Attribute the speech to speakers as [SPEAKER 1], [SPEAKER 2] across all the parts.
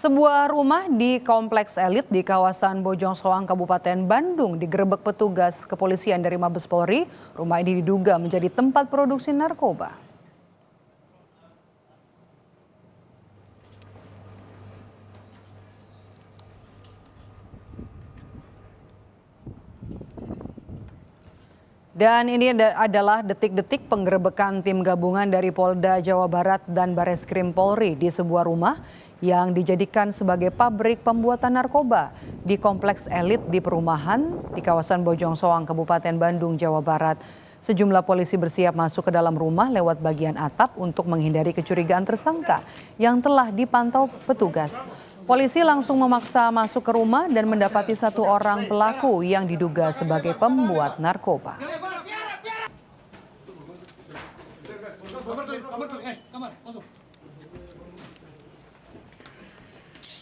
[SPEAKER 1] Sebuah rumah di kompleks elit di kawasan Bojong Soang, Kabupaten Bandung digerebek petugas kepolisian dari Mabes Polri. Rumah ini diduga menjadi tempat produksi narkoba. Dan ini adalah detik-detik penggerebekan tim gabungan dari Polda Jawa Barat dan Bareskrim Polri di sebuah rumah yang dijadikan sebagai pabrik pembuatan narkoba di kompleks elit di perumahan di kawasan Bojong Soang, Kabupaten Bandung, Jawa Barat. Sejumlah polisi bersiap masuk ke dalam rumah lewat bagian atap untuk menghindari kecurigaan tersangka yang telah dipantau petugas. Polisi langsung memaksa masuk ke rumah dan mendapati satu orang pelaku yang diduga sebagai pembuat narkoba.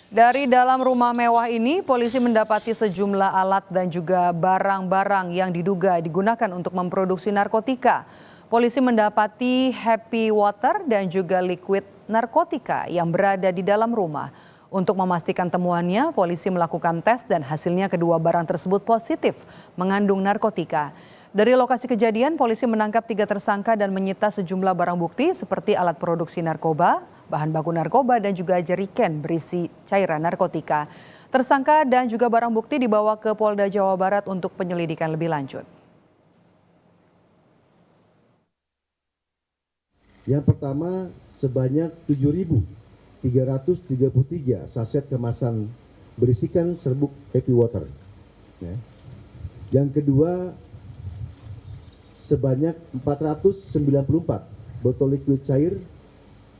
[SPEAKER 1] Dari dalam rumah mewah ini, polisi mendapati sejumlah alat dan juga barang-barang yang diduga digunakan untuk memproduksi narkotika. Polisi mendapati happy water dan juga liquid narkotika yang berada di dalam rumah. Untuk memastikan temuannya, polisi melakukan tes dan hasilnya kedua barang tersebut positif mengandung narkotika. Dari lokasi kejadian, polisi menangkap 3 tersangka dan menyita sejumlah barang bukti seperti alat produksi narkoba, bahan baku narkoba, dan juga jeriken berisi cairan narkotika. Tersangka dan juga barang bukti dibawa ke Polda Jawa Barat untuk penyelidikan lebih lanjut.
[SPEAKER 2] Yang pertama sebanyak 7.333 saset kemasan berisikan serbuk happy water. Yang kedua sebanyak 494 botol liquid cair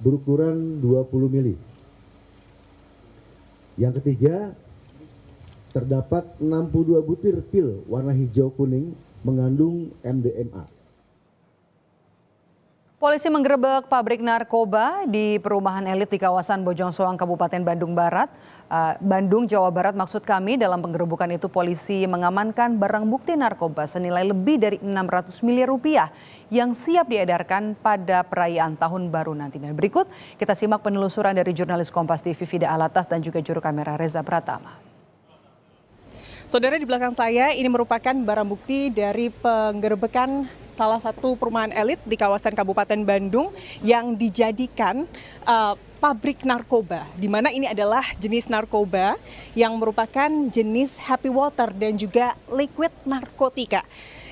[SPEAKER 2] berukuran 20 ml. Yang ketiga, terdapat 62 butir pil warna hijau kuning mengandung MDMA.
[SPEAKER 1] Polisi menggerebek pabrik narkoba di perumahan elit di kawasan Bojong Soang, Kabupaten Bandung Barat. Bandung, Jawa Barat maksud kami. Dalam penggerebekan itu polisi mengamankan barang bukti narkoba senilai lebih dari 600 miliar rupiah yang siap diedarkan pada perayaan Tahun Baru nanti. Dan berikut kita simak penelusuran dari jurnalis Kompas TV Fida Alatas dan juga juru kamera Reza Pratama.
[SPEAKER 3] Saudara, di belakang saya ini merupakan barang bukti dari penggerebekan salah satu perumahan elit di kawasan Kabupaten Bandung yang dijadikan pabrik narkoba, di mana ini adalah jenis narkoba yang merupakan jenis happy water dan juga liquid narkotika.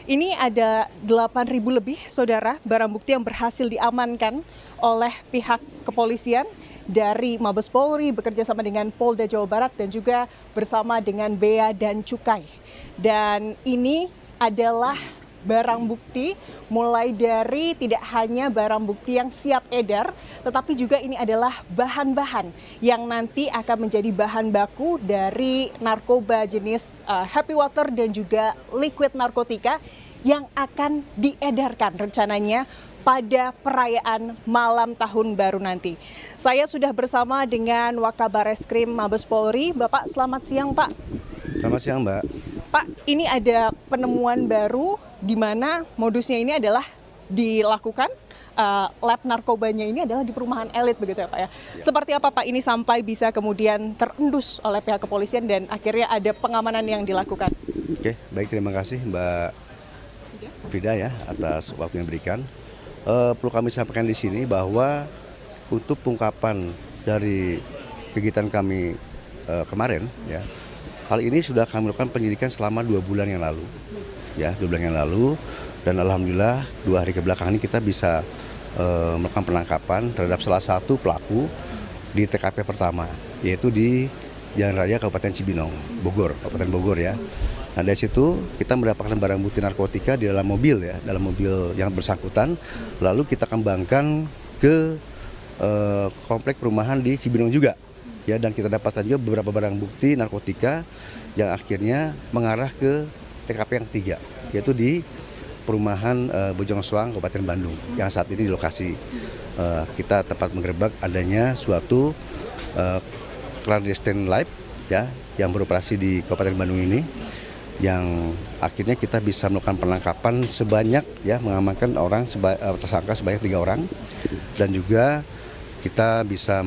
[SPEAKER 3] Ini ada 8.000 lebih, saudara, barang bukti yang berhasil diamankan oleh pihak kepolisian dari Mabes Polri bekerja sama dengan Polda Jawa Barat dan juga bersama dengan Bea dan Cukai. Dan ini adalah barang bukti mulai dari tidak hanya barang bukti yang siap edar, tetapi juga ini adalah bahan-bahan yang nanti akan menjadi bahan baku dari narkoba jenis happy water dan juga liquid narkotika yang akan diedarkan rencananya pada perayaan malam tahun baru nanti. Saya sudah bersama dengan Wakabareskrim Mabes Polri. Bapak, selamat siang, Pak.
[SPEAKER 4] Selamat siang, Mbak.
[SPEAKER 3] Pak, ini ada penemuan baru di mana modusnya ini adalah dilakukan lab narkobanya ini adalah di perumahan elit, begitu ya, Pak ya? Seperti apa, Pak, ini sampai bisa kemudian terendus oleh pihak kepolisian dan akhirnya ada pengamanan yang dilakukan?
[SPEAKER 4] Oke, baik, terima kasih Mbak Fida ya atas waktu yang diberikan. Perlu kami sampaikan di sini bahwa untuk pengungkapan dari kegiatan kami kemarin, ya, hal ini sudah kami lakukan penyidikan selama 2 bulan yang lalu, ya, 2 bulan yang lalu, dan alhamdulillah 2 hari kebelakang ini kita bisa melakukan penangkapan terhadap salah satu pelaku di TKP pertama, yaitu di Jalan Raya Kabupaten Cibinong, Bogor, Kabupaten Bogor ya. Nah, dari situ kita mendapatkan barang bukti narkotika di dalam mobil ya, dalam mobil yang bersangkutan. Lalu kita kembangkan ke komplek perumahan di Cibinong juga. Ya, dan kita dapatkan juga beberapa barang bukti narkotika yang akhirnya mengarah ke TKP yang ketiga, yaitu di perumahan Bojong Soang, Kabupaten Bandung, yang saat ini di lokasi kita tempat menggerebek adanya suatu clandestine lab ya yang beroperasi di Kabupaten Bandung ini, yang akhirnya kita bisa melakukan penangkapan sebanyak ya, mengamankan tersangka sebanyak 3 orang, dan juga kita bisa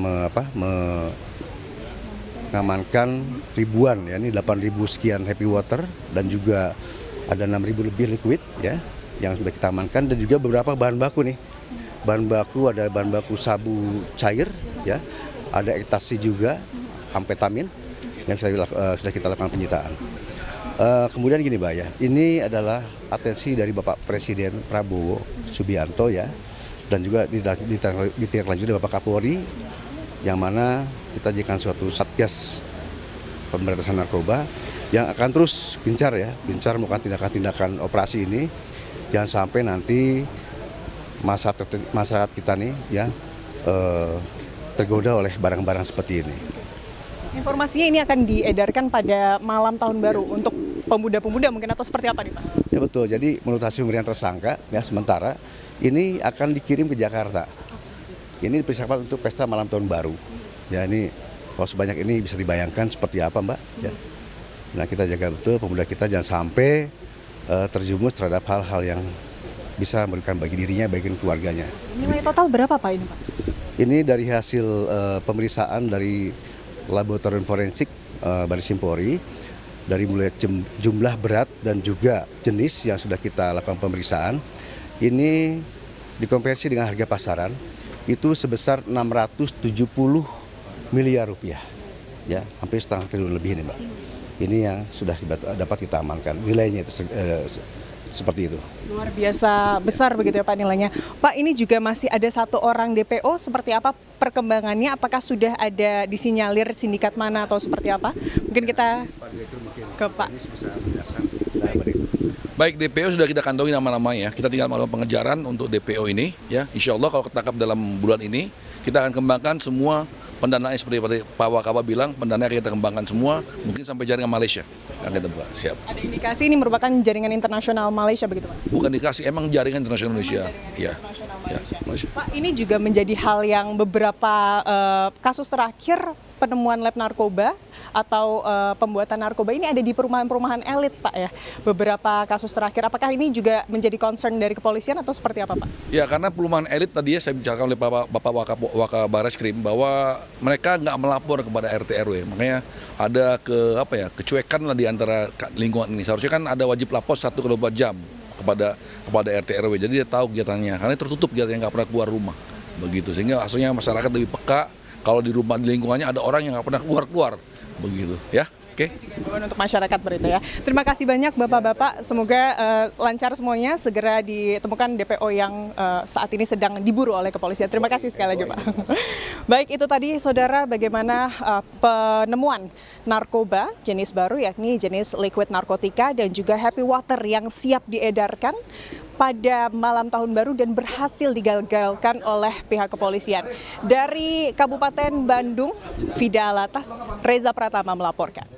[SPEAKER 4] mengamankan ribuan, ya ini 8.000 sekian happy water dan juga ada 6.000 lebih liquid ya yang sudah kita amankan, dan juga beberapa bahan baku nih. Bahan baku, ada bahan baku sabu cair ya, ada ekstasi juga, amfetamin yang sudah kita lakukan penyitaan. Kemudian gini Mbak ya, ini adalah atensi dari Bapak Presiden Prabowo Subianto ya, dan juga ditindaklanjuti Bapak Kapolri, yang mana kita jadikan suatu satgas pemberantasan narkoba yang akan terus gencar melakukan tindakan-tindakan operasi ini. Jangan sampai nanti masyarakat kita nih ya tergoda oleh barang-barang seperti ini.
[SPEAKER 3] Informasinya ini akan diedarkan pada malam tahun baru untuk pemuda-pemuda mungkin, atau seperti apa nih Pak?
[SPEAKER 4] Ya betul, jadi menurut hasil pemberian tersangka ya sementara ini akan dikirim ke Jakarta. Ini dipersiapkan untuk pesta malam tahun baru. Ya ini kalau sebanyak ini bisa dibayangkan seperti apa Mbak. Ya. Nah kita jaga betul pemuda kita jangan sampai terjumus terhadap hal-hal yang bisa merugikan bagi dirinya, bagi keluarganya.
[SPEAKER 3] Nilai total berapa Pak ini Pak?
[SPEAKER 4] Ini dari hasil pemeriksaan dari laboratorium forensik Baris Krim Polri, dari mulai jumlah berat dan juga jenis yang sudah kita lakukan pemeriksaan, ini dikonversi dengan harga pasaran itu sebesar 670 miliar rupiah, ya hampir setengah triliun lebih ini Mbak. Ini yang sudah dapat kita amankan, nilainya itu seperti itu.
[SPEAKER 3] Luar biasa besar begitu ya Pak nilainya. Pak, ini juga masih ada 1 orang DPO, seperti apa perkembangannya? Apakah sudah ada disinyalir sindikat mana atau seperti apa? Mungkin kita ke Pak.
[SPEAKER 5] Baik, DPO sudah kita kantongi nama-namanya. Kita tinggal melakukan pengejaran untuk DPO ini. Ya, insya Allah kalau ketangkap dalam bulan ini, kita akan kembangkan semua pendanaan seperti Pak Wakaba bilang, pendanaan kita kembangkan semua, mungkin sampai jaringan Malaysia. Yang kita buka, siap.
[SPEAKER 3] Ada indikasi ini merupakan jaringan internasional Malaysia begitu Pak?
[SPEAKER 5] Bukan dikasih, emang jaringan internasional Malaysia. Ya. Malaysia.
[SPEAKER 3] Pak, ini juga menjadi hal yang beberapa kasus terakhir penemuan lab narkoba atau pembuatan narkoba ini ada di perumahan-perumahan elit Pak ya. Beberapa kasus terakhir, apakah ini juga menjadi concern dari kepolisian atau seperti apa Pak?
[SPEAKER 5] Ya, karena perumahan elit tadi ya saya bicarakan oleh Bapak Wakabaris Krim bahwa mereka nggak melapor kepada RT RW. Makanya ada kecuekan lah di antara lingkungan ini. Seharusnya kan ada wajib lapor 1x24 jam kepada RT RW. Jadi dia tahu kegiatannya. Karena tertutup kegiatannya, nggak pernah keluar rumah. Begitu. Sehingga asalnya masyarakat lebih peka. Kalau di rumah, di lingkungannya ada orang yang nggak pernah keluar begitu ya. Oke.
[SPEAKER 3] Untuk masyarakat berita ya. Terima kasih banyak Bapak-bapak. Semoga lancar semuanya, segera ditemukan DPO yang saat ini sedang diburu oleh kepolisian. Terima kasih sekali lagi Pak. Baik, itu tadi saudara bagaimana penemuan narkoba jenis baru, yakni jenis liquid narkotika dan juga happy water yang siap diedarkan pada malam tahun baru dan berhasil digagalkan oleh pihak kepolisian. Dari Kabupaten Bandung, Fida Alatas, Reza Pratama melaporkan.